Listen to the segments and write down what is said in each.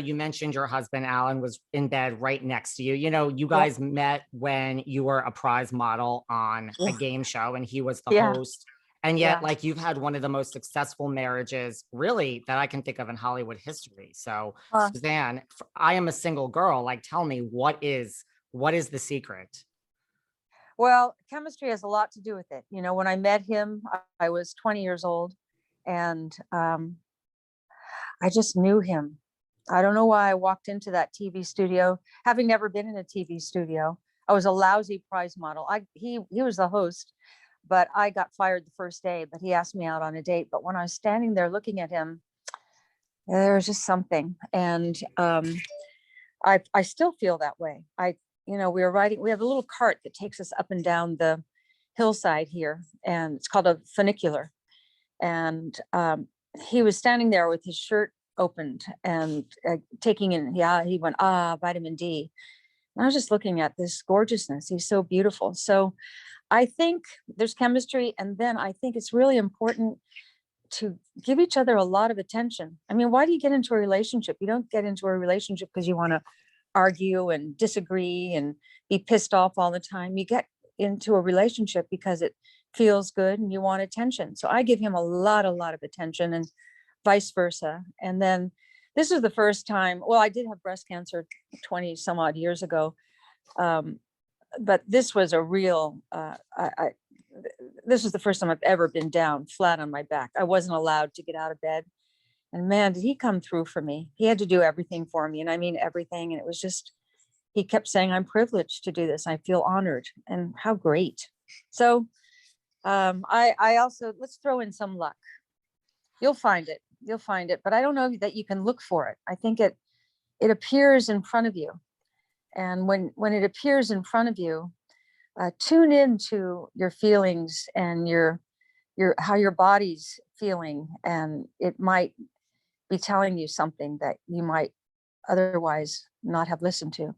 You mentioned your husband, Alan, was in bed right next to you. You Yeah. guys met when you were a prize model on a Yeah. game show and he was the Yeah. host. And yet, Yeah. like, you've had one of the most successful marriages, really, that I can think of in Hollywood history. So, Uh, Suzanne, I am a single girl. Like, tell me, what is the secret? well, chemistry has a lot to do with it. When I met him, I was 20 years old, and I just knew him. I don't know why I walked into that TV studio, having never been in a TV studio. I was a lousy prize model. He was the host, but I got fired the first day. But he asked me out on a date. But when I was standing there looking at him, there was just something, and I still feel that way. We were riding. We have a little cart that takes us up and down the hillside here, and it's called a funicular. And he was standing there with his shirt opened and taking in. Yeah, he went, vitamin D. And I was just looking at this gorgeousness. He's so beautiful. So I think there's chemistry, and then I think it's really important to give each other a lot of attention. I mean, why do you get into a relationship? You don't get into a relationship because you want to argue and disagree and be pissed off all the time. You get into a relationship because it feels good and you want attention. So I give him a lot of attention, and vice versa. And then this is the first time, well, I did have breast cancer 20 some odd years ago. But this was a real, this was the first time I've ever been down flat on my back. I wasn't allowed to get out of bed. And man, did he come through for me. He had to do everything for me. And I mean, everything. And it was just, he kept saying, I'm privileged to do this. I feel honored, and how great. So I also, let's throw in some luck. You'll find it. You'll find it. But I don't know that you can look for it. I think it appears in front of you. And when it appears in front of you, tune into your feelings and your how your body's feeling, and it might be telling you something that you might otherwise not have listened to.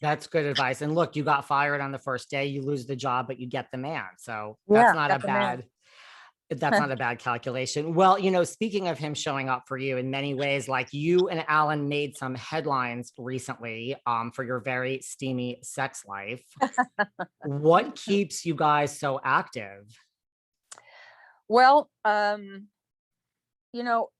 That's good advice. And look, you got fired on the first day, you lose the job, but you get the man. So Yeah, got the man. that's not a bad calculation. Well, speaking of him showing up for you in many ways, like you and Alan made some headlines recently for your very steamy sex life. What keeps you guys so active? Well,